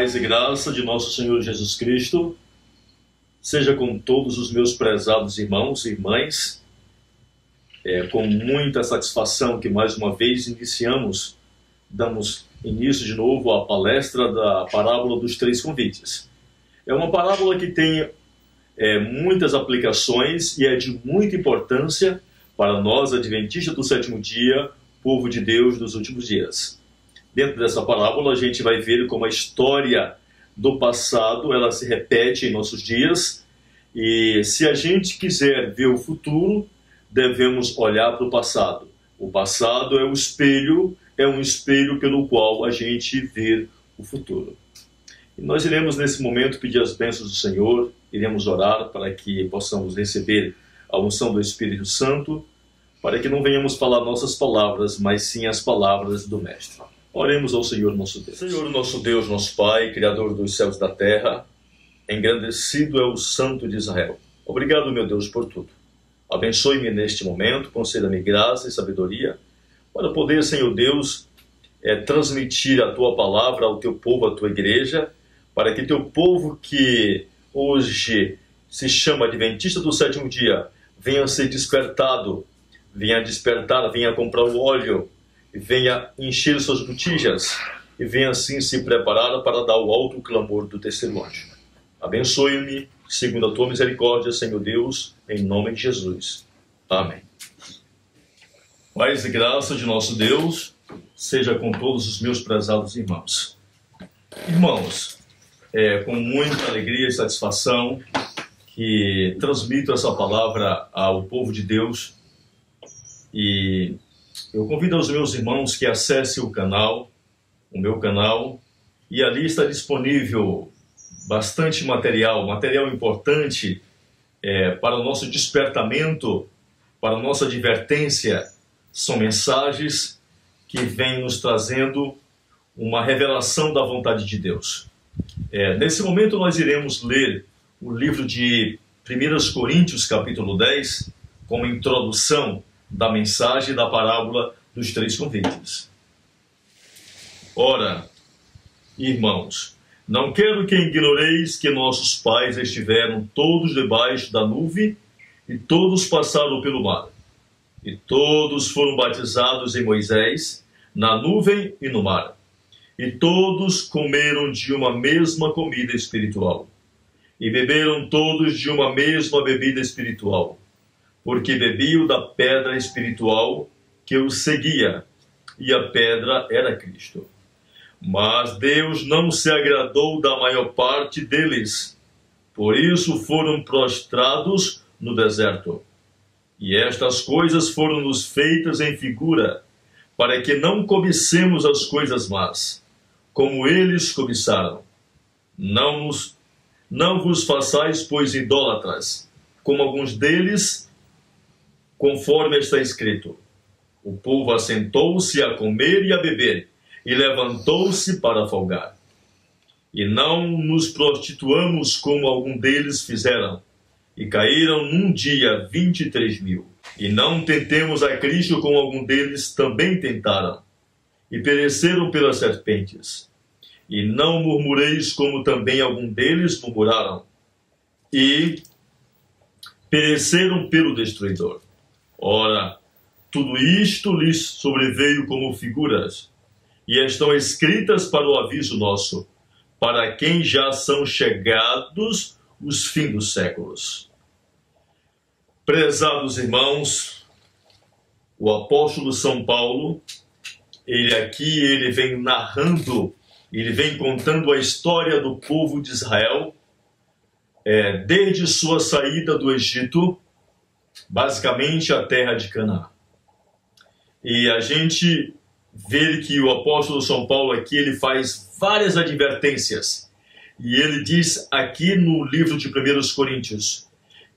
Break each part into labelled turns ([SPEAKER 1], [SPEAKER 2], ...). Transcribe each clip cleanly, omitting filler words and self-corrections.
[SPEAKER 1] Paz e graça de nosso Senhor Jesus Cristo seja com todos os meus prezados irmãos e irmãs. É com muita satisfação que mais uma vez damos início de novo à palestra da parábola dos três convites. É uma parábola que tem muitas aplicações e é de muita importância para nós, adventistas do sétimo dia, povo de Deus dos últimos dias. Dentro dessa parábola a gente vai ver como a história do passado ela se repete em nossos dias, e se a gente quiser ver o futuro, devemos olhar para o passado. O passado é um espelho pelo qual a gente vê o futuro. E nós iremos nesse momento pedir as bênçãos do Senhor, iremos orar para que possamos receber a unção do Espírito Santo, para que não venhamos falar nossas palavras, mas sim as palavras do Mestre. Oremos ao Senhor nosso Deus. Senhor nosso Deus, nosso Pai, Criador dos céus e da terra, engrandecido é o Santo de Israel. Obrigado, meu Deus, por tudo. Abençoe-me neste momento, conceda-me graça e sabedoria, para poder, Senhor Deus, transmitir a Tua palavra ao Teu povo, à Tua igreja, para que Teu povo que hoje se chama Adventista do sétimo dia, venha ser despertado, venha comprar o óleo, venha encher suas botijas e venha assim se preparar para dar o alto clamor do terceiro anjo. Abençoe-me, segundo a Tua misericórdia, Senhor Deus, em nome de Jesus. Amém. Paz e graça de nosso Deus seja com todos os meus prezados irmãos. Irmãos, com muita alegria e satisfação que transmito essa palavra ao povo de Deus, e eu convido os meus irmãos que acessem o meu canal, e ali está disponível bastante material importante para o nosso despertamento, para a nossa advertência. São mensagens que vêm nos trazendo uma revelação da vontade de Deus. Nesse momento nós iremos ler o livro de 1 Coríntios, capítulo 10, como introdução da mensagem da parábola dos três convites. Ora, irmãos, não quero que ignoreis que nossos pais estiveram todos debaixo da nuvem e todos passaram pelo mar. E todos foram batizados em Moisés, na nuvem e no mar. E todos comeram de uma mesma comida espiritual. E beberam todos de uma mesma bebida espiritual, porque bebiam da pedra espiritual que os seguia, e a pedra era Cristo. Mas Deus não se agradou da maior parte deles, por isso foram prostrados no deserto. E estas coisas foram-nos feitas em figura, para que não cobicemos as coisas más, como eles cobiçaram. Não vos façais, pois, idólatras, como alguns deles, conforme está escrito: o povo assentou-se a comer e a beber, e levantou-se para folgar. E não nos prostituamos como algum deles fizeram, e caíram num dia 23.000. E não tentemos a Cristo como algum deles também tentaram, e pereceram pelas serpentes. E não murmureis como também algum deles murmuraram, e pereceram pelo destruidor. Ora, tudo isto lhes sobreveio como figuras, e estão escritas para o aviso nosso, para quem já são chegados os fins dos séculos. Prezados irmãos, o apóstolo São Paulo, ele vem narrando, ele vem contando a história do povo de Israel, desde sua saída do Egito, basicamente a terra de Canaã. E a gente vê que o apóstolo São Paulo aqui, ele faz várias advertências. E ele diz aqui no livro de 1 Coríntios,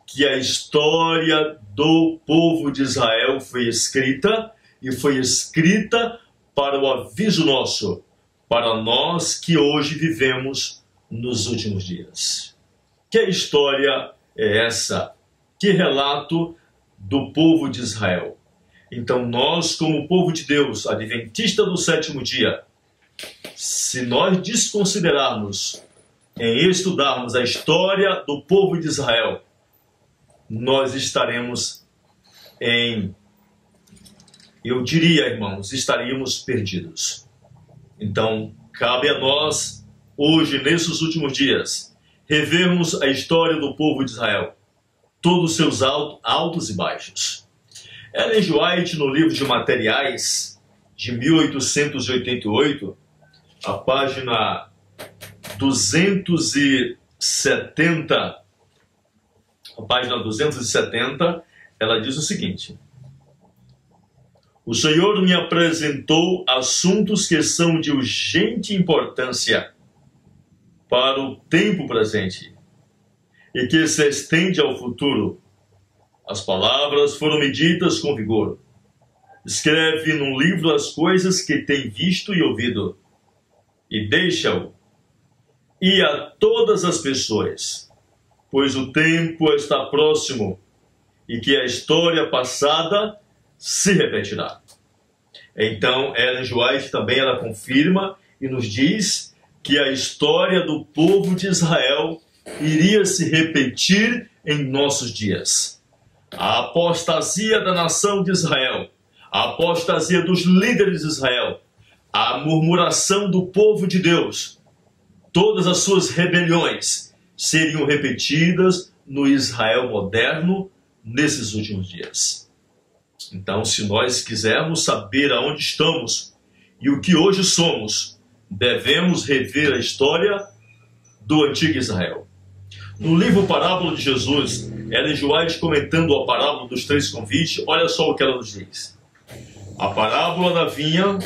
[SPEAKER 1] que a história do povo de Israel foi escrita, e foi escrita para o aviso nosso, para nós que hoje vivemos nos últimos dias. Que história é essa? Que relato do povo de Israel? Então nós, como povo de Deus, adventista do sétimo dia, se nós desconsiderarmos em estudarmos a história do povo de Israel, nós estaremos eu diria, irmãos, estaríamos perdidos. Então, cabe a nós, hoje, nesses últimos dias, revermos a história do povo de Israel, todos os seus altos e baixos. Ellen G. White, no livro de Materiais, de 1888, a página 270, ela diz o seguinte: o Senhor me apresentou assuntos que são de urgente importância para o tempo presente e que se estende ao futuro. As palavras foram me ditas com vigor. Escreve num livro as coisas que tem visto e ouvido, e deixa-o ir a todas as pessoas, pois o tempo está próximo e que a história passada se repetirá. Então, Ellen G. White também ela confirma e nos diz que a história do povo de Israel iria se repetir em nossos dias. A apostasia da nação de Israel, a apostasia dos líderes de Israel, a murmuração do povo de Deus, todas as suas rebeliões seriam repetidas no Israel moderno nesses últimos dias. Então, se nós quisermos saber aonde estamos e o que hoje somos, devemos rever a história do antigo Israel. No livro Parábola de Jesus, Ellen G. White, comentando a parábola dos 3 convites, olha só o que ela nos diz. A parábola da vinha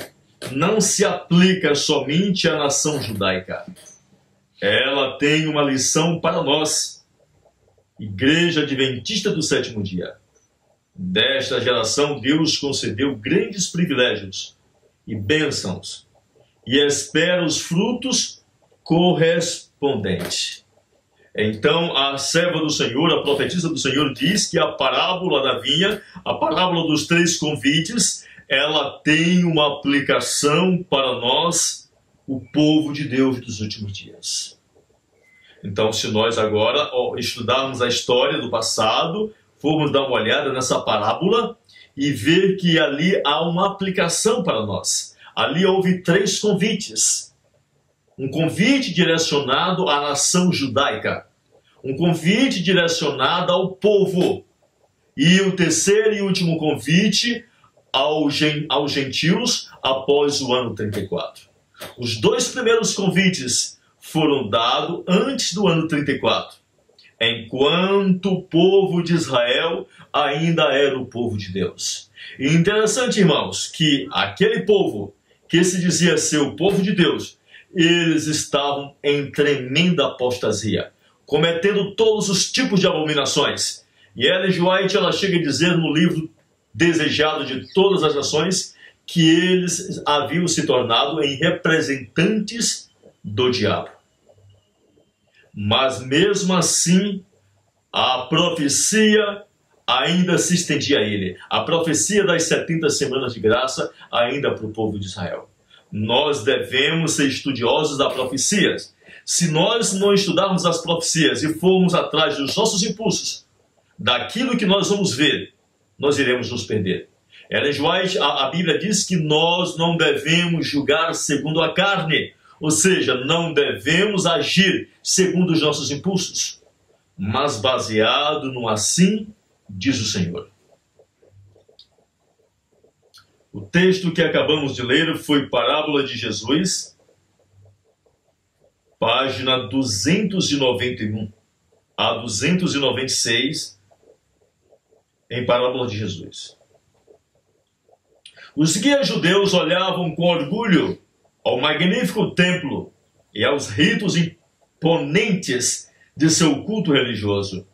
[SPEAKER 1] não se aplica somente à nação judaica. Ela tem uma lição para nós, Igreja Adventista do Sétimo Dia. Desta geração, Deus concedeu grandes privilégios e bênçãos e espera os frutos correspondentes. Então, a serva do Senhor, a profetisa do Senhor, diz que a parábola da vinha, a parábola dos 3 convites, ela tem uma aplicação para nós, o povo de Deus dos últimos dias. Então, se nós agora estudarmos a história do passado, formos dar uma olhada nessa parábola e ver que ali há uma aplicação para nós. Ali houve 3 convites. Um convite direcionado à nação judaica. Um convite direcionado ao povo. E o terceiro e último convite aos gentios após o ano 34. Os 2 primeiros convites foram dados antes do ano 34. Enquanto o povo de Israel ainda era o povo de Deus. E interessante, irmãos, que aquele povo que se dizia ser o povo de Deus, eles estavam em tremenda apostasia, cometendo todos os tipos de abominações. E Ellen G. White, ela chega a dizer no livro Desejado de Todas as Nações que eles haviam se tornado em representantes do diabo. Mas mesmo assim, a profecia ainda se estendia a ele. A profecia das 70 semanas de graça ainda para o povo de Israel. Nós devemos ser estudiosos das profecias. Se nós não estudarmos as profecias e formos atrás dos nossos impulsos, daquilo que nós vamos ver, nós iremos nos perder. Ellen G. White, a Bíblia diz que nós não devemos julgar segundo a carne, ou seja, não devemos agir segundo os nossos impulsos, mas baseado no assim diz o Senhor. O texto que acabamos de ler foi Parábola de Jesus, página 291 a 296, em Parábola de Jesus. Os guias judeus olhavam com orgulho ao magnífico templo e aos ritos imponentes de seu culto religioso,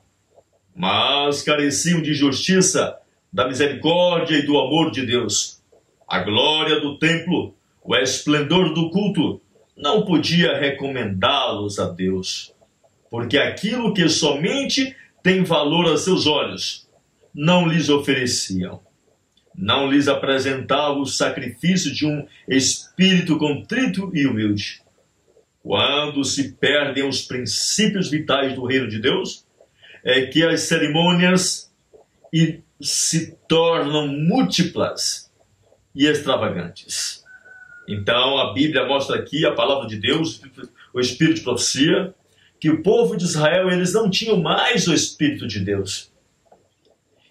[SPEAKER 1] mas careciam de justiça, da misericórdia e do amor de Deus. A glória do templo, o esplendor do culto, não podia recomendá-los a Deus, porque aquilo que somente tem valor a seus olhos, não lhes ofereciam. não lhes apresentava o sacrifício de um espírito contrito e humilde. Quando se perdem os princípios vitais do reino de Deus, é que as cerimônias se tornam múltiplas e extravagantes. Então a Bíblia mostra aqui, a palavra de Deus, o Espírito de profecia, que o povo de Israel, eles não tinham mais o Espírito de Deus.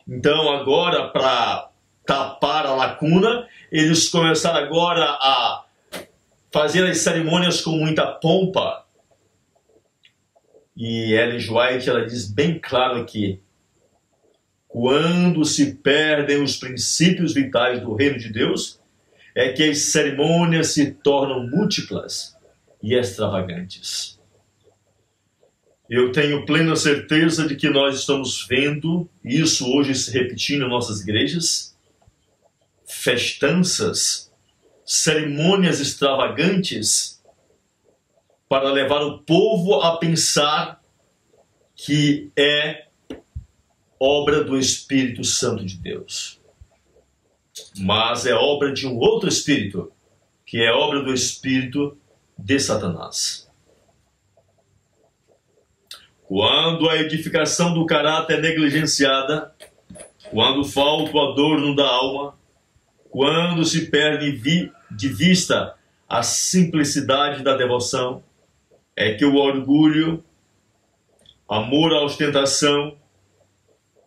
[SPEAKER 1] Então agora, para tapar a lacuna, eles começaram agora a fazer as cerimônias com muita pompa. E Ellen G. White, ela diz bem claro aqui: quando se perdem os princípios vitais do reino de Deus, é que as cerimônias se tornam múltiplas e extravagantes. Eu tenho plena certeza de que nós estamos vendo isso hoje se repetindo em nossas igrejas. Festanças, cerimônias extravagantes para levar o povo a pensar que é obra do Espírito Santo de Deus. Mas é obra de um outro espírito, que é obra do espírito de Satanás. Quando a edificação do caráter é negligenciada, quando falta o adorno da alma, quando se perde de vista a simplicidade da devoção, é que o orgulho, amor à ostentação,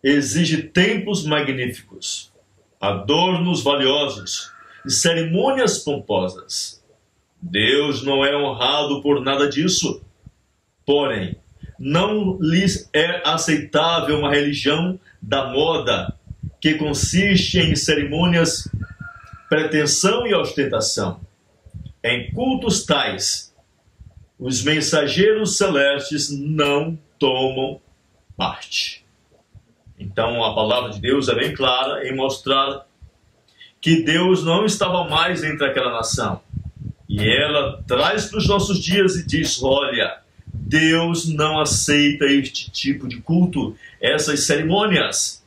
[SPEAKER 1] exige templos magníficos, adornos valiosos e cerimônias pomposas. Deus não é honrado por nada disso. Porém, não lhes é aceitável uma religião da moda que consiste em cerimônias, pretensão e ostentação. Em cultos tais, os mensageiros celestes não tomam parte. Então a palavra de Deus é bem clara em mostrar que Deus não estava mais entre aquela nação. E ela traz para os nossos dias e diz: olha, Deus não aceita este tipo de culto, essas cerimônias,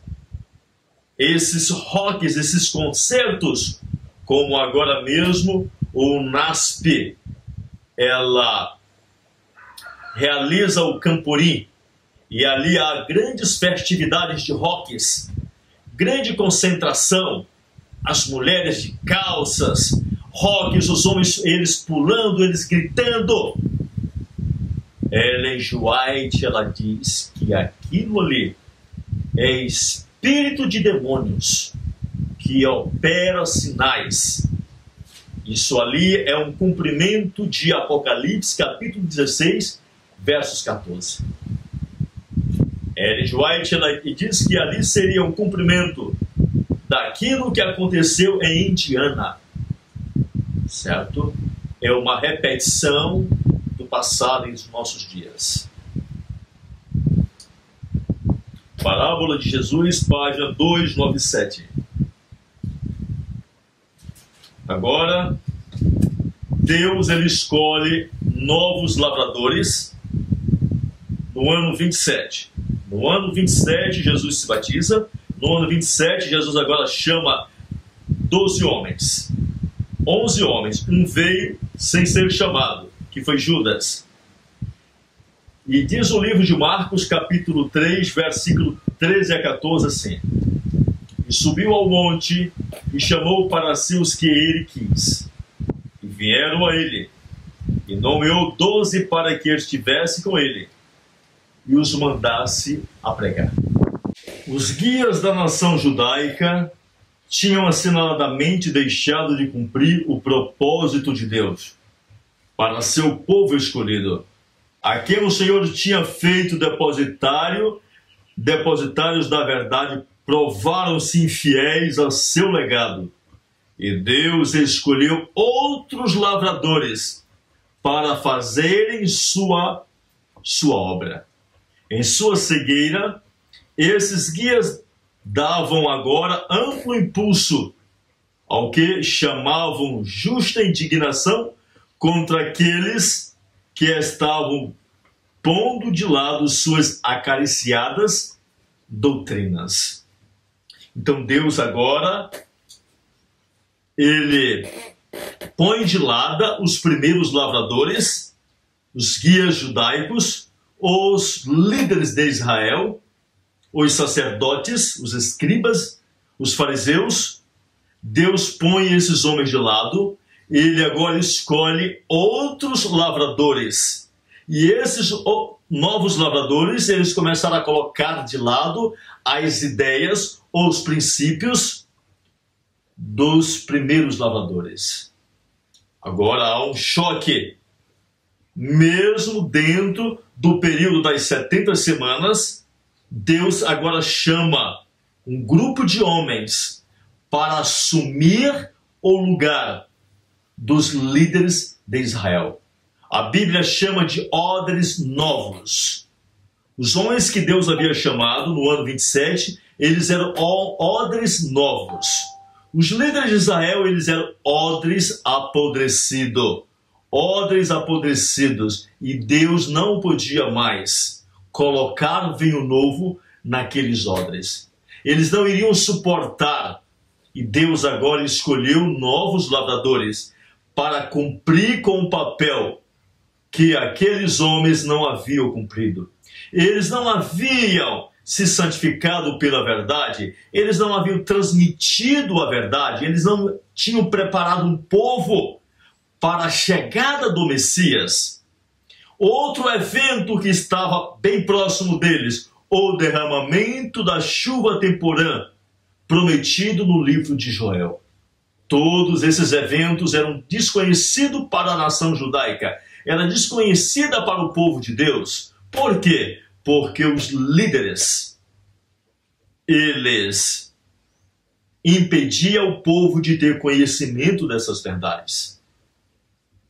[SPEAKER 1] esses rocks, esses concertos, como agora mesmo o NASP, ela realiza o Camporim, e ali há grandes festividades de rocks, grande concentração, as mulheres de calças, rocks, os homens, eles pulando, eles gritando. Ellen G. White, ela diz que aquilo ali é espírito de demônios que opera sinais. Isso ali é um cumprimento de Apocalipse, capítulo 16, versos 14. Ellen G. White, ela diz que ali seria um cumprimento daquilo que aconteceu em Indiana, certo? É uma repetição do passado em nossos dias. Parábola de Jesus, página 297. Agora, Deus, ele escolhe novos lavradores no ano 27. No ano 27, Jesus se batiza. No ano 27, Jesus agora chama 12 homens. 11 homens. Um veio sem ser chamado, que foi Judas. E diz o livro de Marcos, capítulo 3, versículo 13 a 14, assim: e subiu ao monte e chamou para si os que ele quis. E vieram a ele. E nomeou 12 para que estivesse com ele e os mandasse a pregar. Os guias da nação judaica tinham assinaladamente deixado de cumprir o propósito de Deus para seu povo escolhido, a quem o Senhor tinha feito depositários da verdade, provaram-se infiéis ao seu legado. E Deus escolheu outros lavradores para fazerem sua obra. Em sua cegueira, esses guias davam agora amplo impulso ao que chamavam justa indignação contra aqueles que estavam pondo de lado suas acariciadas doutrinas. Então Deus agora, ele põe de lado os primeiros lavradores, os guias judaicos, os líderes de Israel, os sacerdotes, os escribas, os fariseus. Deus põe esses homens de lado. Ele agora escolhe outros lavradores. E esses novos lavradores, eles começaram a colocar de lado as ideias ou os princípios dos primeiros lavradores. Agora há um choque. Mesmo dentro do período das 70 semanas, Deus agora chama um grupo de homens para assumir o lugar dos líderes de Israel. A Bíblia chama de odres novos. Os homens que Deus havia chamado no ano 27, eles eram odres novos. Os líderes de Israel, eles eram odres apodrecidos. Odres apodrecidos. E Deus não podia mais colocar vinho novo naqueles odres. Eles não iriam suportar. E Deus agora escolheu novos lavradores para cumprir com o papel que aqueles homens não haviam cumprido. Eles não haviam se santificado pela verdade, eles não haviam transmitido a verdade, eles não tinham preparado um povo para a chegada do Messias. Outro evento que estava bem próximo deles, o derramamento da chuva temporã, prometido no livro de Joel. Todos esses eventos eram desconhecidos para a nação judaica, era desconhecida para o povo de Deus. Por quê? Porque os líderes, eles impediam o povo de ter conhecimento dessas verdades.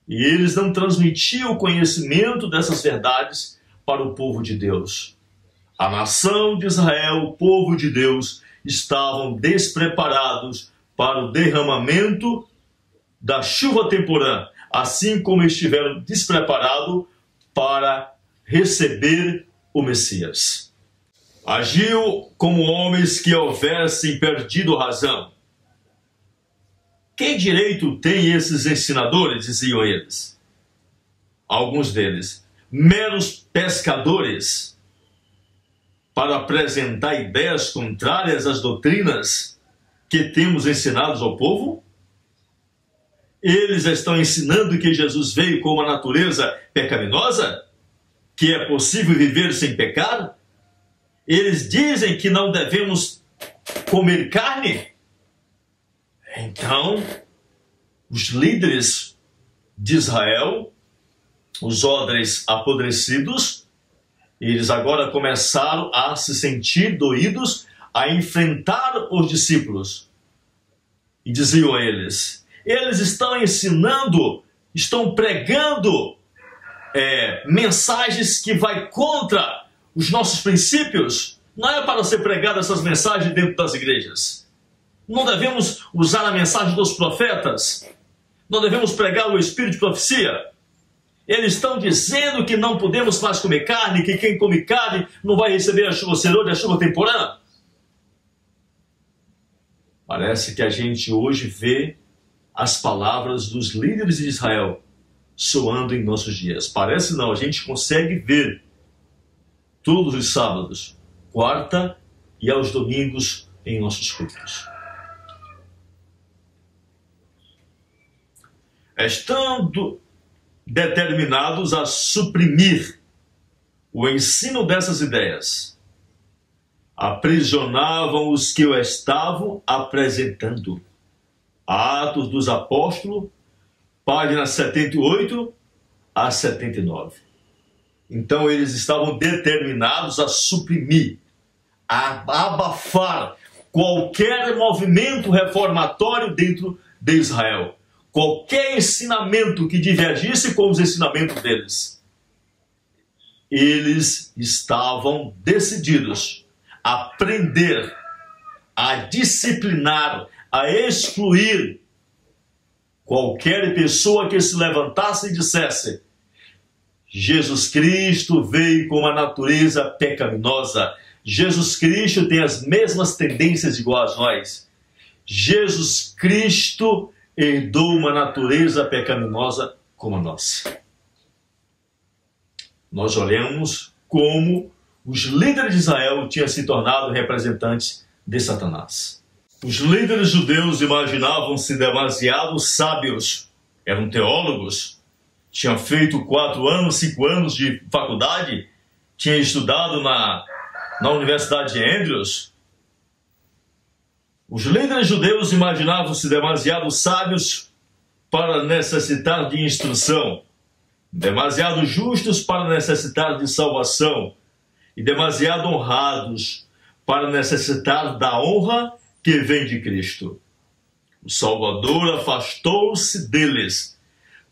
[SPEAKER 1] E eles não transmitiam o conhecimento dessas verdades para o povo de Deus. A nação de Israel, o povo de Deus, estavam despreparados para o derramamento da chuva temporã, assim como estiveram despreparados para receber o Messias. Agiu como homens que houvessem perdido razão. Que direito têm esses ensinadores, diziam eles? Alguns deles, meros pescadores, para apresentar ideias contrárias às doutrinas que temos ensinados ao povo? Eles estão ensinando que Jesus veio com uma natureza pecaminosa? Que é possível viver sem pecar? Eles dizem que não devemos comer carne? Então, os líderes de Israel, os odres apodrecidos, eles agora começaram a se sentir doídos, a enfrentar os discípulos. E diziam a eles estão ensinando, estão pregando mensagens que vai contra os nossos princípios. Não é para ser pregada essas mensagens dentro das igrejas. Não devemos usar a mensagem dos profetas. Não devemos pregar o espírito de profecia. Eles estão dizendo que não podemos mais comer carne, que quem come carne não vai receber a chuva serôdia, a chuva temporã. Parece que a gente hoje vê as palavras dos líderes de Israel soando em nossos dias. Parece não, a gente consegue ver todos os sábados, quarta e aos domingos em nossos cultos. Estando determinados a suprimir o ensino dessas ideias, aprisionavam os que o estavam apresentando. Atos dos Apóstolos, páginas 78 a 79. Então eles estavam determinados a suprimir, a abafar qualquer movimento reformatório dentro de Israel. Qualquer ensinamento que divergisse com os ensinamentos deles. Eles estavam decididos a prender, a disciplinar, a excluir qualquer pessoa que se levantasse e dissesse: Jesus Cristo veio com uma natureza pecaminosa. Jesus Cristo tem as mesmas tendências iguais a nós. Jesus Cristo herdou uma natureza pecaminosa como a nossa. Nós olhamos como os líderes de Israel tinham se tornado representantes de Satanás. Os líderes judeus imaginavam-se demasiado sábios, eram teólogos, tinham feito 4 anos, 5 anos de faculdade, tinham estudado na Universidade de Andrews. Os líderes judeus imaginavam-se demasiado sábios para necessitar de instrução, demasiado justos para necessitar de salvação e demasiado honrados para necessitar da honra que vem de Cristo. O Salvador afastou-se deles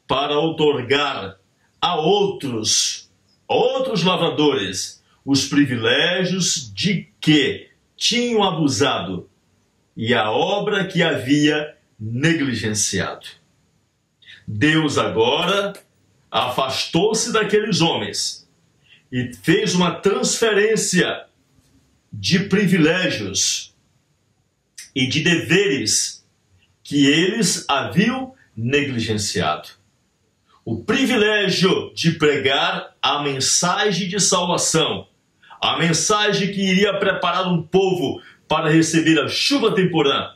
[SPEAKER 1] para outorgar a outros lavradores os privilégios de que tinham abusado e a obra que havia negligenciado. Deus agora afastou-se daqueles homens e fez uma transferência de privilégios e de deveres que eles haviam negligenciado. O privilégio de pregar a mensagem de salvação, a mensagem que iria preparar um povo para receber a chuva temporã,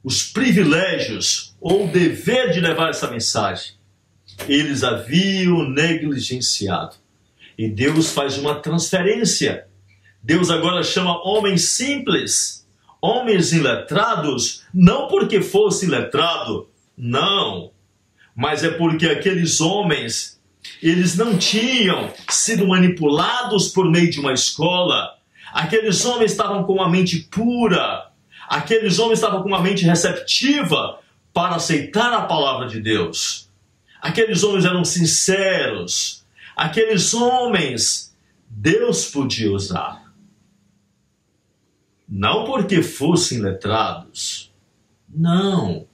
[SPEAKER 1] os privilégios ou o dever de levar essa mensagem, eles haviam negligenciado. E Deus faz uma transferência. Deus agora chama homens simples, homens iletrados, não porque fosse iletrado, não, mas é porque aqueles homens, eles não tinham sido manipulados por meio de uma escola. Aqueles homens estavam com uma mente pura, aqueles homens estavam com uma mente receptiva para aceitar a palavra de Deus. Aqueles homens eram sinceros, aqueles homens Deus podia usar. Não porque fossem letrados, não,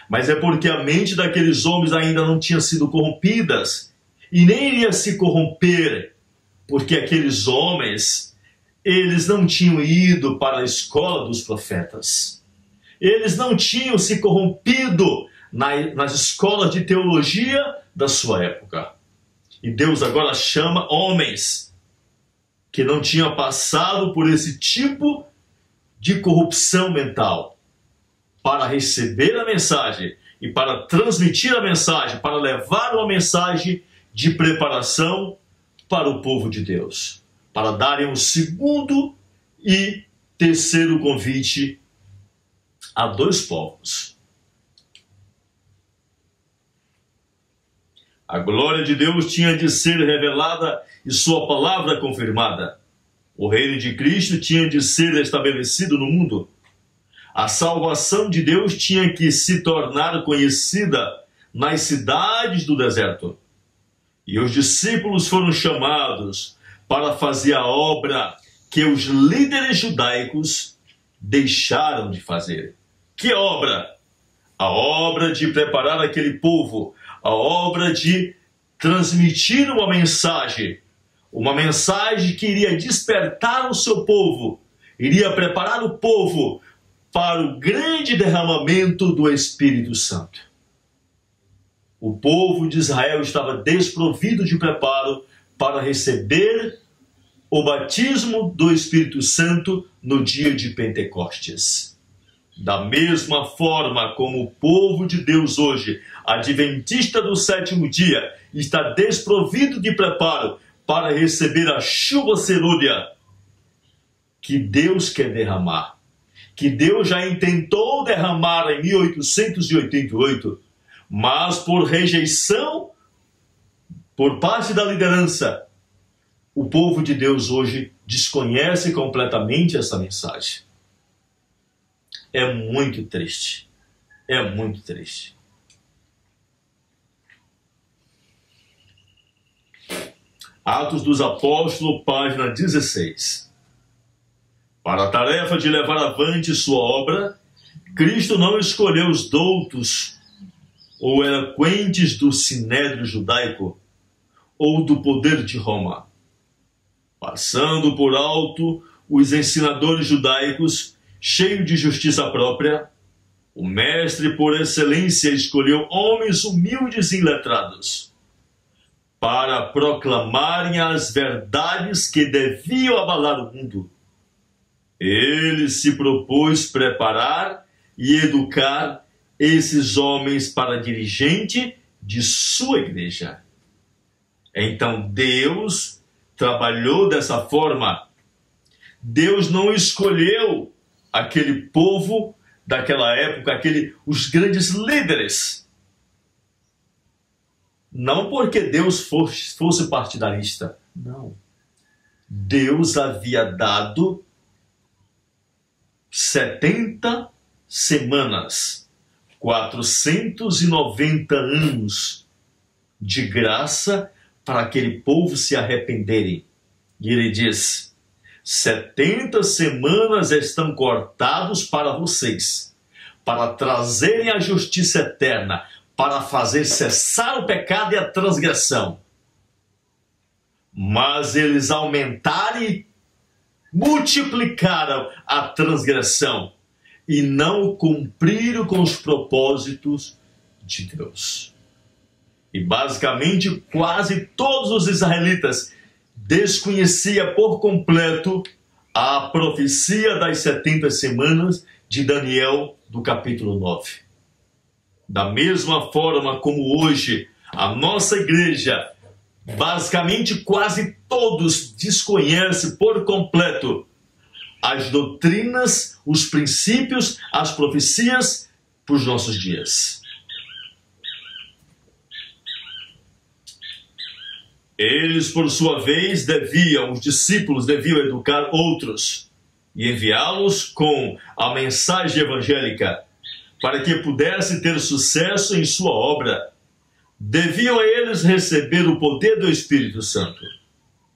[SPEAKER 1] mas é porque a mente daqueles homens ainda não tinha sido corrompidas e nem iria se corromper, porque aqueles homens, eles não tinham ido para a escola dos profetas. Eles não tinham se corrompido nas escolas de teologia da sua época. E Deus agora chama homens que não tinham passado por esse tipo de corrupção mental para receber a mensagem e para transmitir a mensagem, para levar uma mensagem de preparação para o povo de Deus, para darem o segundo e terceiro convite a 2 povos. A glória de Deus tinha de ser revelada e sua palavra confirmada. O reino de Cristo tinha de ser estabelecido no mundo. A salvação de Deus tinha que se tornar conhecida nas cidades do deserto. E os discípulos foram chamados para fazer a obra que os líderes judaicos deixaram de fazer. Que obra? A obra de preparar aquele povo, a obra de transmitir uma mensagem que iria despertar o seu povo, iria preparar o povo para o grande derramamento do Espírito Santo. O povo de Israel estava desprovido de preparo para receber o batismo do Espírito Santo no dia de Pentecostes. Da mesma forma como o povo de Deus hoje, adventista do 7º dia, está desprovido de preparo para receber a chuva cerúlea que Deus quer derramar, que Deus já intentou derramar em 1888, mas por rejeição por parte da liderança, o povo de Deus hoje desconhece completamente essa mensagem. É muito triste. É muito triste. Atos dos Apóstolos, página 16. Para a tarefa de levar avante sua obra, Cristo não escolheu os doutos ou eloquentes do sinédrio judaico ou do poder de Roma. Passando por alto os ensinadores judaicos, cheios de justiça própria, O mestre por excelência escolheu homens humildes e letrados para proclamarem as verdades que deviam abalar o mundo. Ele se propôs preparar e educar esses homens para dirigente de sua igreja. Então Deus trabalhou dessa forma. Deus não escolheu aquele povo daquela época, os grandes líderes. Não porque Deus fosse partidarista. Não. Deus havia dado 70 semanas, 490 anos de graça para aquele povo se arrependerem. E ele diz: 70 semanas estão cortados para vocês, para trazerem a justiça eterna, para fazer cessar o pecado e a transgressão. Mas eles aumentaram e multiplicaram a transgressão e não cumpriram com os propósitos de Deus. E basicamente quase todos os israelitas desconheciam por completo a profecia das 70 semanas de Daniel do capítulo 9. Da mesma forma como hoje a nossa igreja, basicamente quase todos desconhecem por completo as doutrinas, os princípios, as profecias para os nossos dias. Eles, por sua vez, os discípulos deviam educar outros e enviá-los com a mensagem evangélica para que pudesse ter sucesso em sua obra. Deviam eles receber o poder do Espírito Santo.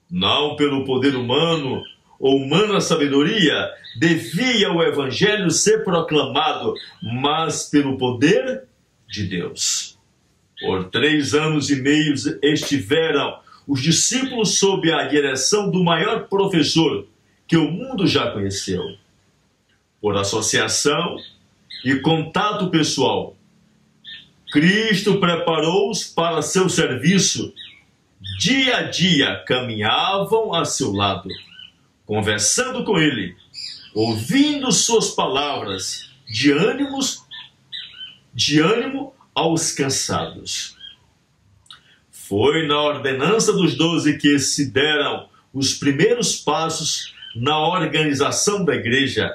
[SPEAKER 1] Não pelo poder humano ou humana sabedoria devia o Evangelho ser proclamado, mas pelo poder de Deus. Por 3 anos e meio estiveram os discípulos sob a direção do maior professor que o mundo já conheceu. Por associação e contato pessoal, Cristo preparou-os para seu serviço. Dia a dia caminhavam a seu lado, conversando com ele, ouvindo suas palavras de ânimo aos cansados. Foi na ordenança dos 12 que se deram os primeiros passos na organização da igreja,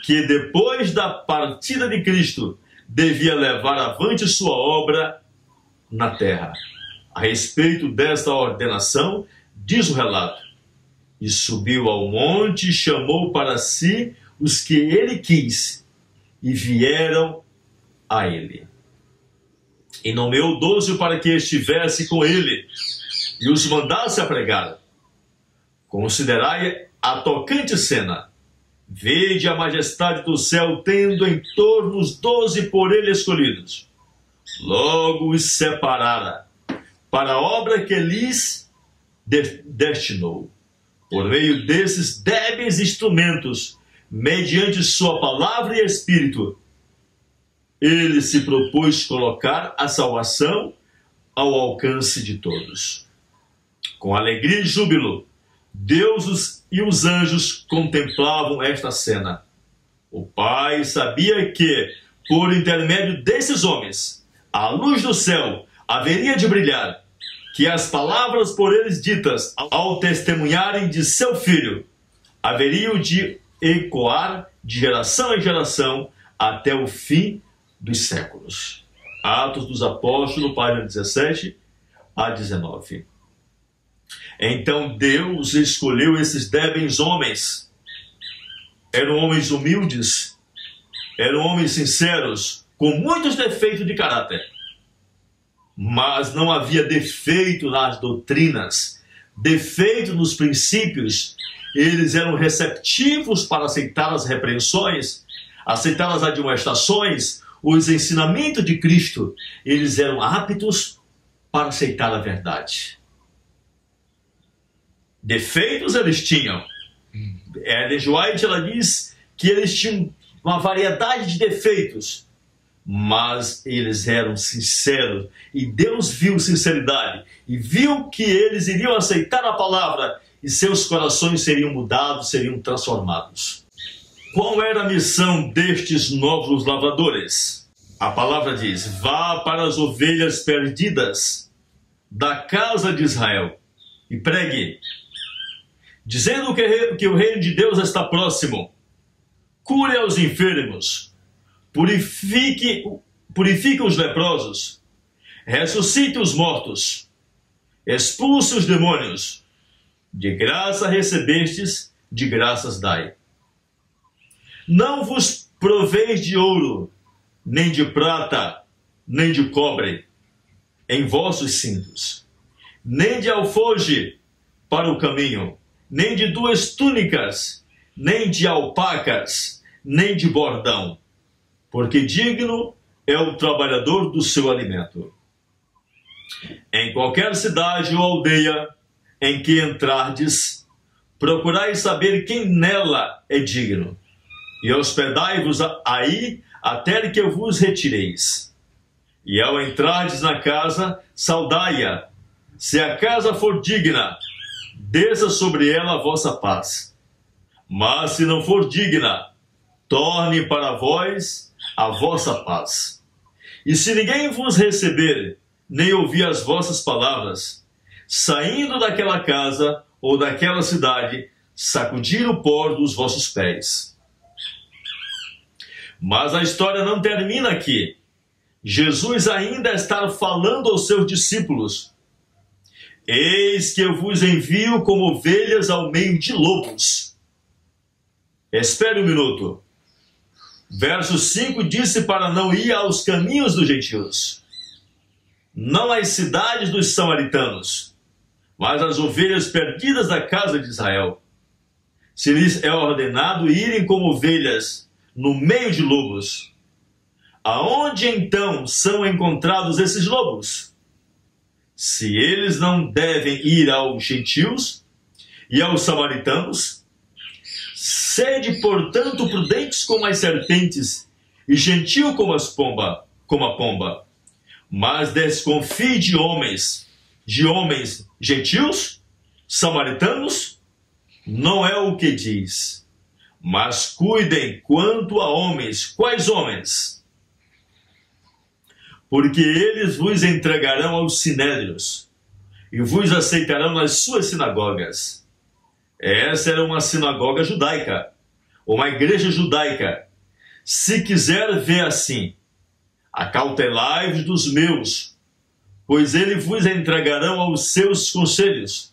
[SPEAKER 1] que depois da partida de Cristo devia levar avante sua obra na terra. A respeito desta ordenação, diz o relato: e subiu ao monte e chamou para si os que ele quis, e vieram a ele. E nomeou 12 para que estivesse com ele, e os mandasse a pregar. Considerai a tocante cena. Vede a majestade do céu tendo em torno os 12 por ele escolhidos. Logo os separara para a obra que lhes destinou. Por meio desses débeis instrumentos, mediante sua palavra e espírito, ele se propôs colocar a salvação ao alcance de todos. Com alegria e júbilo, Deus e os anjos contemplavam esta cena. O Pai sabia que, por intermédio desses homens, a luz do céu haveria de brilhar, que as palavras por eles ditas, ao testemunharem de seu Filho, haveriam de ecoar de geração em geração até o fim dos séculos. Atos dos Apóstolos, página 17 a 19. Então Deus escolheu esses débeis homens. Eram homens humildes, eram homens sinceros, com muitos defeitos de caráter. Mas não havia defeito nas doutrinas, defeito nos princípios. Eles eram receptivos para aceitar as repreensões, aceitar as admoestações, os ensinamentos de Cristo. Eles eram aptos para aceitar a verdade. Defeitos eles tinham. Ellen White, ela diz que eles tinham uma variedade de defeitos, mas eles eram sinceros e Deus viu sinceridade e viu que eles iriam aceitar a palavra e seus corações seriam mudados, seriam transformados. Qual era a missão destes novos lavradores? A palavra diz: vá para as ovelhas perdidas da casa de Israel e pregue, dizendo que o reino de Deus está próximo. Cure aos enfermos, purifique os leprosos, ressuscite os mortos, expulse os demônios. De graça recebestes, de graças dai. Não vos proveis de ouro, nem de prata, nem de cobre, em vossos cintos, nem de alforje para o caminho, nem de 2 túnicas, nem de alpacas, nem de bordão, porque digno é o trabalhador do seu alimento. Em qualquer cidade ou aldeia em que entrardes, procurai saber quem nela é digno, e hospedai-vos aí até que eu vos retireis. E ao entrardes na casa, saudai-a. Se a casa for digna, desça sobre ela a vossa paz. Mas se não for digna, torne para vós a vossa paz. E se ninguém vos receber, nem ouvir as vossas palavras, saindo daquela casa ou daquela cidade, sacudir o pó dos vossos pés. Mas a história não termina aqui. Jesus ainda está falando aos seus discípulos: eis que eu vos envio como ovelhas ao meio de lobos. Espere um minuto. Verso 5 disse para não ir aos caminhos dos gentios, não às cidades dos samaritanos, mas às ovelhas perdidas da casa de Israel. Se lhes é ordenado irem como ovelhas no meio de lobos, aonde então são encontrados esses lobos? Se eles não devem ir aos gentios e aos samaritanos, sede, portanto, prudentes como as serpentes e gentil como a pomba. Mas desconfie de homens gentios, samaritanos, não é o que diz. Mas cuidem quanto a homens. Quais homens? Porque eles vos entregarão aos sinédrios e vos aceitarão nas suas sinagogas. Essa era uma sinagoga judaica, uma igreja judaica. Se quiser ver assim, acautelai-vos dos meus, pois eles vos entregarão aos seus conselhos.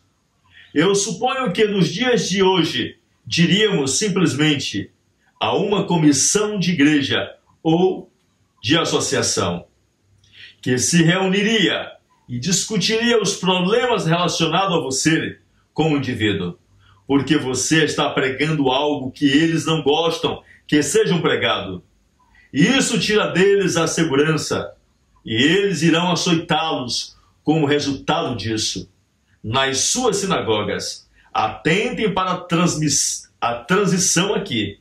[SPEAKER 1] Eu suponho que nos dias de hoje diríamos simplesmente a uma comissão de igreja ou de associação, que se reuniria e discutiria os problemas relacionados a você como indivíduo, porque você está pregando algo que eles não gostam que sejam pregado. Isso tira deles a segurança, e eles irão açoitá-los como resultado disso. Nas suas sinagogas, atentem para a transição aqui.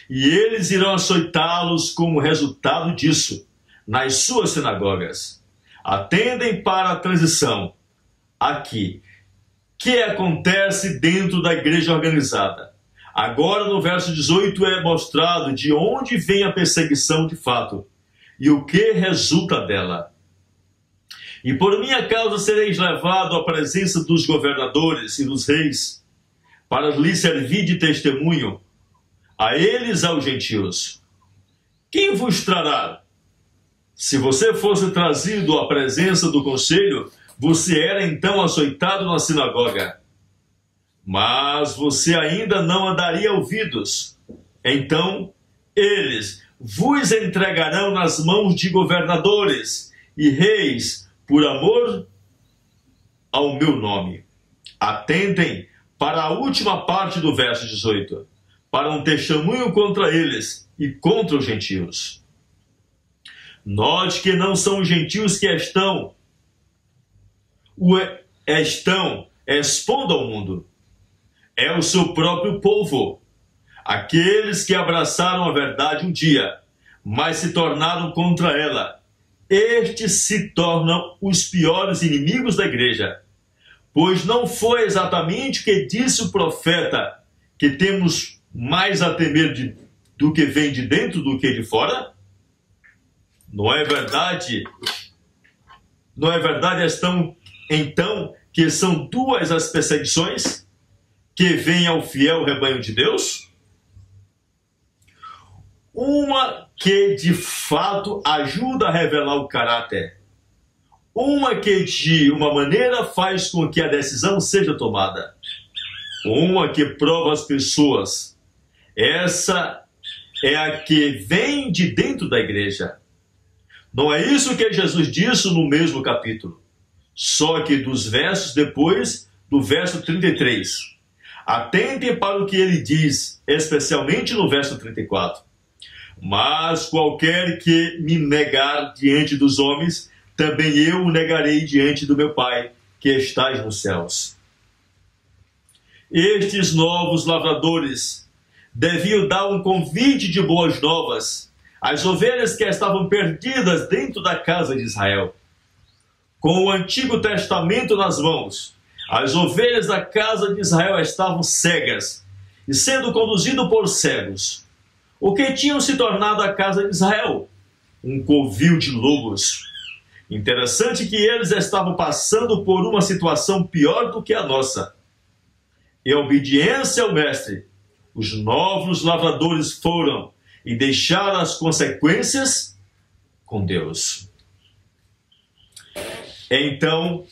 [SPEAKER 1] E eles irão açoitá-los como resultado disso. Nas suas sinagogas, atendem para a transição aqui, que acontece dentro da igreja organizada. Agora no verso 18 é mostrado de onde vem a perseguição de fato e o que resulta dela. E por minha causa sereis levado à presença dos governadores e dos reis, para lhes servir de testemunho, a eles e aos gentios. Quem vos trará? Se você fosse trazido à presença do conselho, você era então açoitado na sinagoga. Mas você ainda não daria ouvidos. Então, eles vos entregarão nas mãos de governadores e reis, por amor ao meu nome. Atentem para a última parte do verso 18, para um testemunho contra eles e contra os gentios. Note que não são os gentios que estão expondo ao mundo. É o seu próprio povo. Aqueles que abraçaram a verdade um dia, mas se tornaram contra ela, estes se tornam os piores inimigos da igreja. Pois não foi exatamente o que disse o profeta, que temos mais a temer do que vem de dentro do que de fora? Não é verdade? Não é verdade então que são duas as perseguições que vêm ao fiel rebanho de Deus? Uma que de fato ajuda a revelar o caráter. Uma que de uma maneira faz com que a decisão seja tomada. Uma que prova as pessoas. Essa é a que vem de dentro da igreja. Não é isso que Jesus disse no mesmo capítulo. Só que dos versos depois, do verso 33. Atentem para o que ele diz, especialmente no verso 34. Mas qualquer que me negar diante dos homens, também eu o negarei diante do meu Pai, que estás nos céus. Estes novos lavradores deviam dar um convite de boas novas às ovelhas que estavam perdidas dentro da casa de Israel. Com o Antigo Testamento nas mãos, as ovelhas da casa de Israel estavam cegas e sendo conduzidas por cegos. O que tinham se tornado a casa de Israel? Um covil de lobos. Interessante que eles estavam passando por uma situação pior do que a nossa. Em obediência ao mestre, os novos lavradores foram e deixaram as consequências com Deus. Então,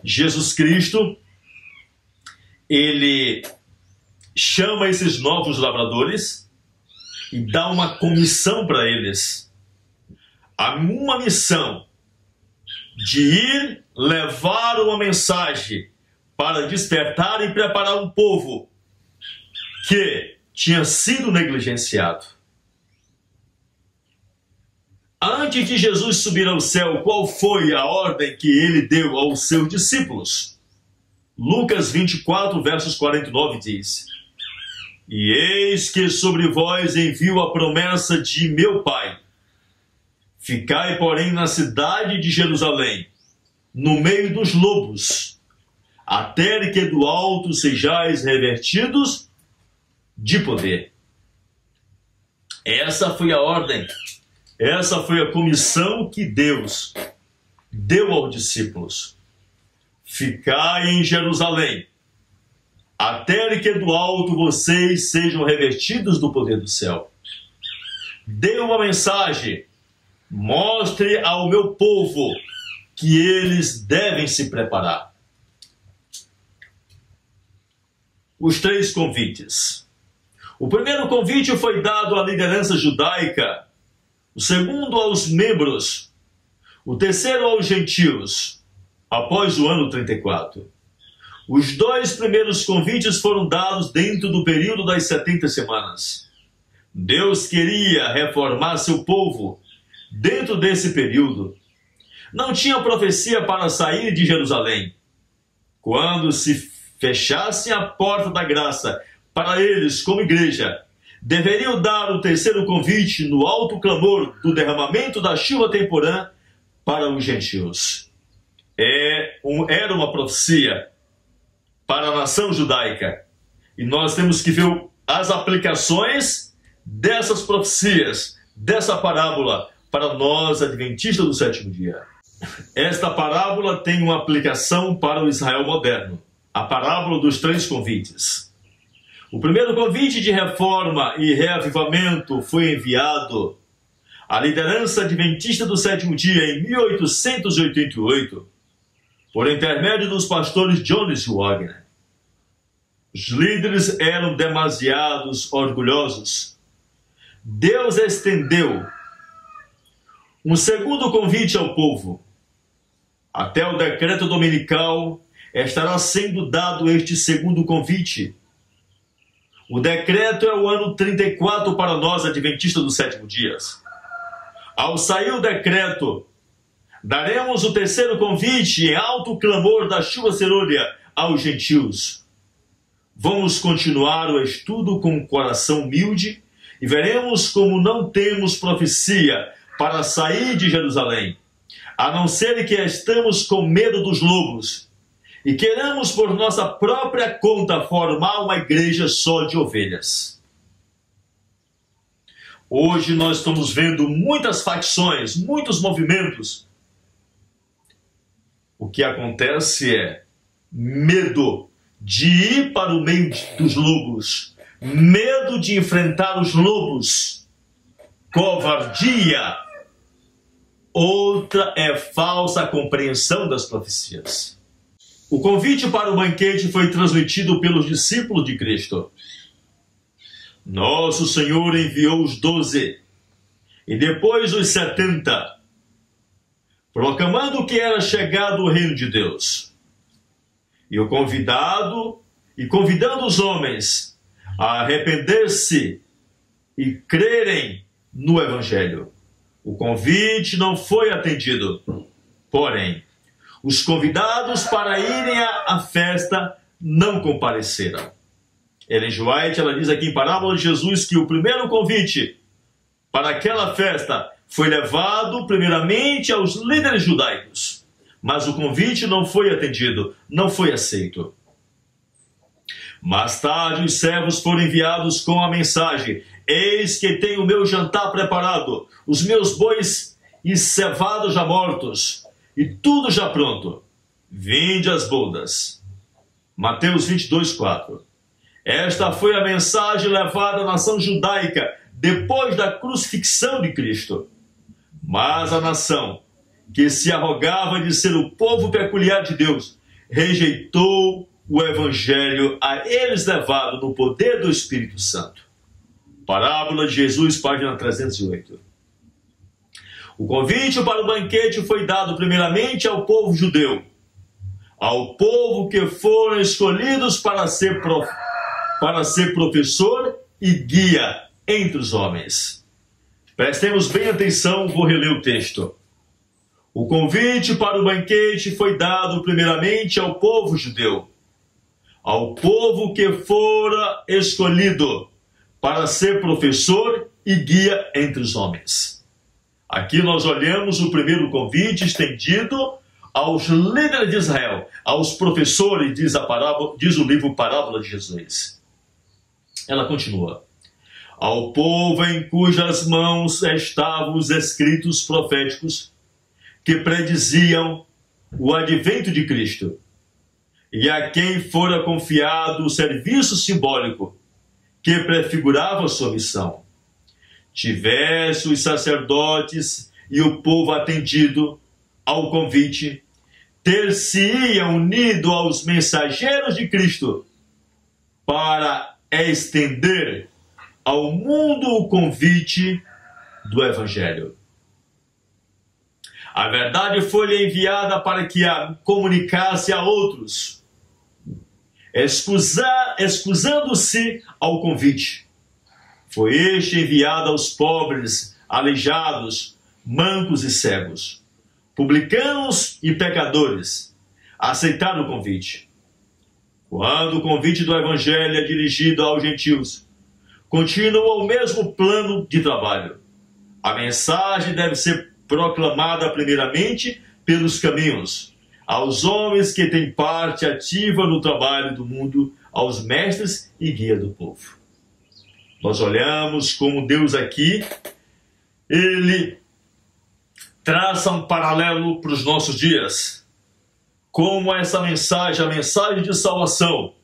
[SPEAKER 1] Jesus Cristo, ele chama esses novos lavradores e dá uma comissão para eles. Há uma missão de ir levar uma mensagem para despertar e preparar um povo que tinha sido negligenciado. Antes de Jesus subir ao céu, qual foi a ordem que ele deu aos seus discípulos? Lucas 24, versos 49 diz: E eis que sobre vós envio a promessa de meu Pai. Ficai, porém, na cidade de Jerusalém, no meio dos lobos, até que do alto sejais revertidos de poder. Essa foi a ordem, essa foi a comissão que Deus deu aos discípulos. Ficai em Jerusalém, até que do alto vocês sejam revestidos do poder do céu. Dê uma mensagem, mostre ao meu povo que eles devem se preparar. Os 3 convites. O primeiro convite foi dado à liderança judaica, o segundo aos membros, o terceiro aos gentios, após o ano 34. Os 2 primeiros convites foram dados dentro do período das 70 semanas. Deus queria reformar seu povo dentro desse período. Não tinha profecia para sair de Jerusalém. Quando se fechasse a porta da graça para eles como igreja, deveriam dar o terceiro convite no alto clamor do derramamento da chuva temporã para os gentios. Era uma profecia para a nação judaica. E nós temos que ver as aplicações dessas profecias, dessa parábola, para nós, adventistas do 7º dia. Esta parábola tem uma aplicação para o Israel moderno. A parábola dos 3 convites. O primeiro convite de reforma e reavivamento foi enviado à liderança adventista do 7º dia em 1888, por intermédio dos pastores Jones e Wagner. Os líderes eram demasiados orgulhosos. Deus estendeu um segundo convite ao povo. Até o decreto dominical estará sendo dado este segundo convite. O decreto é o ano 34 para nós, adventistas do 7º dia. Ao sair o decreto, daremos o terceiro convite em alto clamor da chuva serônia aos gentios. Vamos continuar o estudo com o coração humilde e veremos como não temos profecia para sair de Jerusalém, a não ser que estamos com medo dos lobos e queremos por nossa própria conta formar uma igreja só de ovelhas. Hoje nós estamos vendo muitas facções, muitos movimentos. O que acontece é medo de ir para o meio dos lobos, medo de enfrentar os lobos, covardia. Outra é falsa compreensão das profecias. O convite para o banquete foi transmitido pelos discípulos de Cristo. Nosso Senhor enviou os 12 e depois os 70, proclamando que era chegado o reino de Deus. E convidando os homens a arrepender-se e crerem no Evangelho. O convite não foi atendido. Porém, os convidados para irem à festa não compareceram. Ellen G. White, ela diz aqui em Parábola de Jesus que o primeiro convite para aquela festa foi levado primeiramente aos líderes judaicos. Mas o convite não foi atendido, não foi aceito. Mais tarde, os servos foram enviados com a mensagem: eis que tenho o meu jantar preparado, os meus bois e cevados já mortos, e tudo já pronto. Vinde às bodas. Mateus 22:4. Esta foi a mensagem levada à nação judaica depois da crucifixão de Cristo. Mas a nação, que se arrogava de ser o povo peculiar de Deus, rejeitou o Evangelho a eles levado no poder do Espírito Santo. Parábola de Jesus, página 308. O convite para o banquete foi dado primeiramente ao povo judeu, ao povo que foram escolhidos para ser professor e guia entre os homens. Prestemos bem atenção, vou reler o texto. O convite para o banquete foi dado primeiramente ao povo judeu, ao povo que fora escolhido para ser professor e guia entre os homens. Aqui nós olhamos o primeiro convite estendido aos líderes de Israel, aos professores, diz o livro Parábola de Jesus. Ela continua: ao povo em cujas mãos estavam os escritos proféticos que prediziam o advento de Cristo, e a quem fora confiado o serviço simbólico que prefigurava a sua missão. Tivesse os sacerdotes e o povo atendido ao convite, ter-se-ia unido aos mensageiros de Cristo para estender ao mundo o convite do Evangelho. A verdade foi-lhe enviada para que a comunicasse a outros, excusando-se ao convite. Foi este enviado aos pobres, aleijados, mancos e cegos, publicanos e pecadores. Aceitaram o convite. Quando o convite do Evangelho é dirigido aos gentios, continua o mesmo plano de trabalho. A mensagem deve ser proclamada primeiramente pelos caminhos, aos homens que têm parte ativa no trabalho do mundo, aos mestres e guia do povo. Nós olhamos como Deus aqui, ele traça um paralelo para os nossos dias. Como essa mensagem, a mensagem de salvação,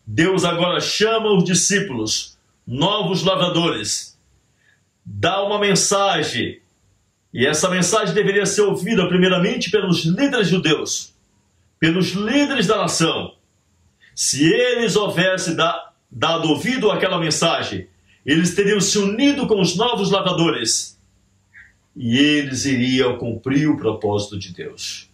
[SPEAKER 1] Deus agora chama os discípulos, novos lavradores, dá uma mensagem. E essa mensagem deveria ser ouvida primeiramente pelos líderes judeus, pelos líderes da nação. Se eles houvessem dado ouvido àquela mensagem, eles teriam se unido com os novos lavradores e eles iriam cumprir o propósito de Deus.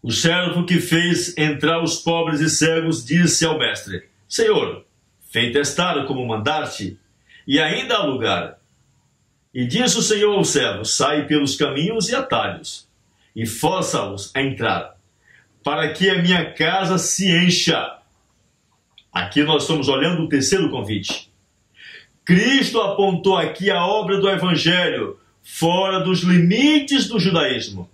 [SPEAKER 1] O servo que fez entrar os pobres e cegos disse ao mestre: Senhor, feito estar como mandaste, e ainda há lugar. E disse o Senhor ao servo: sai pelos caminhos e atalhos, e força-os a entrar, para que a minha casa se encha. Aqui nós estamos olhando o terceiro convite. Cristo apontou aqui a obra do Evangelho fora dos limites do judaísmo,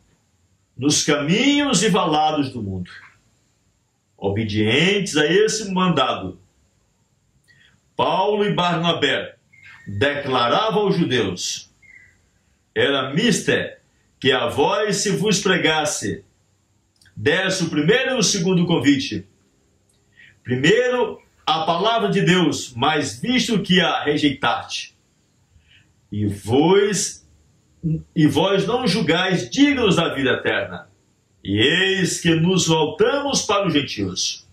[SPEAKER 1] nos caminhos e valados do mundo. Obedientes a esse mandado, Paulo e Barnabé declaravam aos judeus: era mister que a vós se vos pregasse, desse o primeiro e o segundo convite. Primeiro, a palavra de Deus, mas visto que a rejeitaste, e vós não julgais dignos da vida eterna, e eis que nos voltamos para os gentios,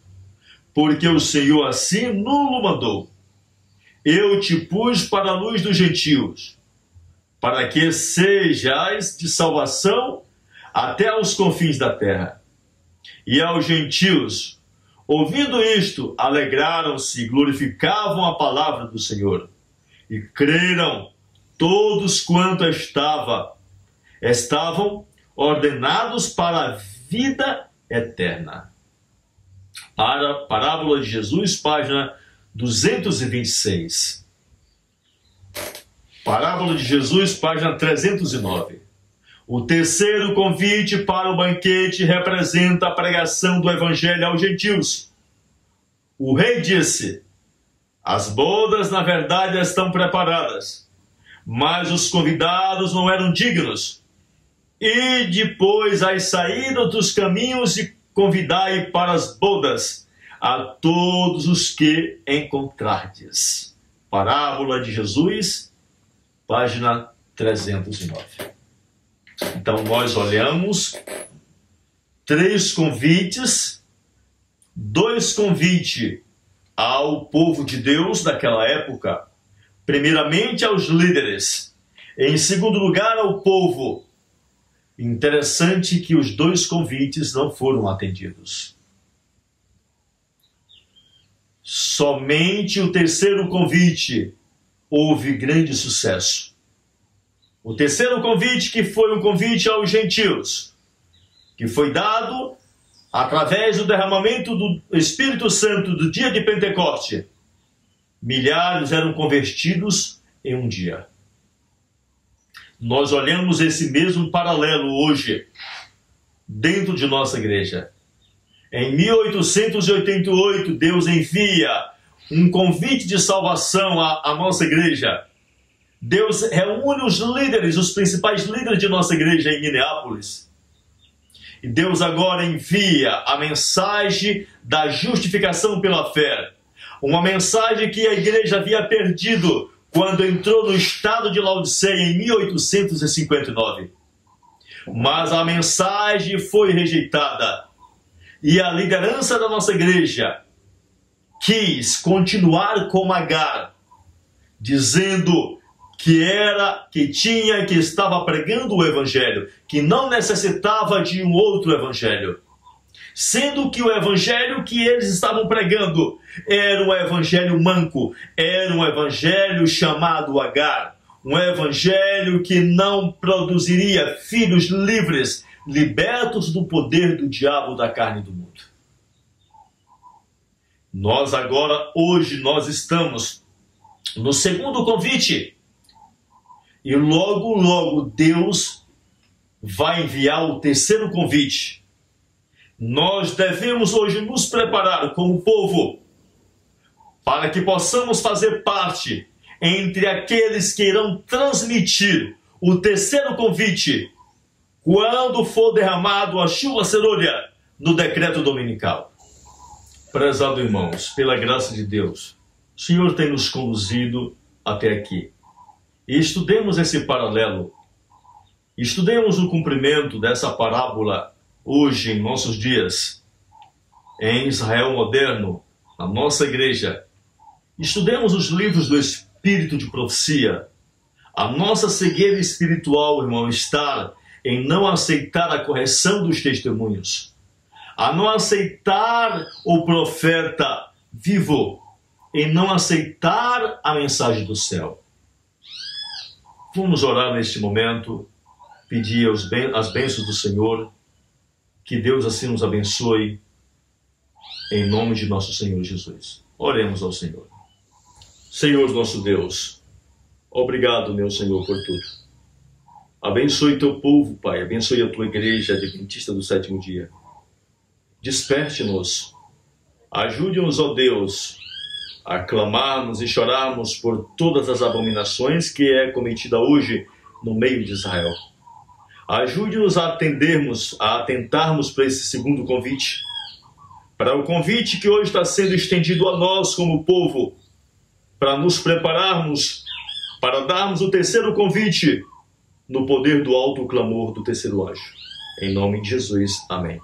[SPEAKER 1] porque o Senhor assim nulo mandou. Eu te pus para a luz dos gentios, para que sejais de salvação até aos confins da terra. E aos gentios, ouvindo isto, alegraram-se e glorificavam a palavra do Senhor. E creram todos quanto estavam ordenados para a vida eterna. Parábola de Jesus, página 226. Parábola de Jesus, página 309. O terceiro convite para o banquete representa a pregação do Evangelho aos gentios. O rei disse: as bodas, na verdade, estão preparadas, mas os convidados não eram dignos. E depois as saídas dos caminhos e convidai para as bodas a todos os que encontrardes. Parábola de Jesus, página 309. Então nós olhamos 3 convites, 2 convites ao povo de Deus daquela época, primeiramente aos líderes, em segundo lugar ao povo. Interessante que os 2 convites não foram atendidos. Somente o terceiro convite houve grande sucesso. O terceiro convite, que foi um convite aos gentios, que foi dado através do derramamento do Espírito Santo do dia de Pentecoste. Milhares eram convertidos em um dia. Nós olhamos esse mesmo paralelo hoje, dentro de nossa igreja. Em 1888, Deus envia um convite de salvação à nossa igreja. Deus reúne os líderes, os principais líderes de nossa igreja em Minneapolis. E Deus agora envia a mensagem da justificação pela fé. Uma mensagem que a igreja havia perdido quando entrou no estado de Laodiceia em 1859. Mas a mensagem foi rejeitada. E a liderança da nossa igreja quis continuar com Agar, dizendo que estava pregando o evangelho, que não necessitava de um outro evangelho. Sendo que o evangelho que eles estavam pregando era um evangelho manco, era um evangelho chamado Agar, um evangelho que não produziria filhos livres, libertos do poder do diabo, da carne e do mundo. Nós agora, hoje, nós estamos no segundo convite. E logo, logo, Deus vai enviar o terceiro convite. Nós devemos hoje nos preparar como povo para que possamos fazer parte entre aqueles que irão transmitir o terceiro convite quando for derramado a chuva serôdia no decreto dominical. Prezado irmãos, pela graça de Deus, o Senhor tem nos conduzido até aqui. E estudemos esse paralelo. Estudemos o cumprimento dessa parábola hoje, em nossos dias, em Israel moderno, na nossa igreja. Estudemos os livros do Espírito de profecia. A nossa cegueira espiritual, irmão, está em não aceitar a correção dos testemunhos, a não aceitar o profeta vivo, em não aceitar a mensagem do céu. Vamos orar neste momento, pedir as bênçãos do Senhor, Que Deus assim nos abençoe, em nome de nosso Senhor Jesus. Oremos ao Senhor. Senhor nosso Deus, obrigado, meu Senhor, por tudo. Abençoe teu povo, Pai, abençoe a tua igreja adventista do sétimo dia. Desperte-nos, ajude-nos, ó Deus, a clamarmos e chorarmos por todas as abominações que é cometida hoje no meio de Israel. Ajude-nos a atentarmos para esse segundo convite, para o convite que hoje está sendo estendido a nós como povo, para nos prepararmos, para darmos o terceiro convite no poder do alto clamor do terceiro anjo. Em nome de Jesus, amém.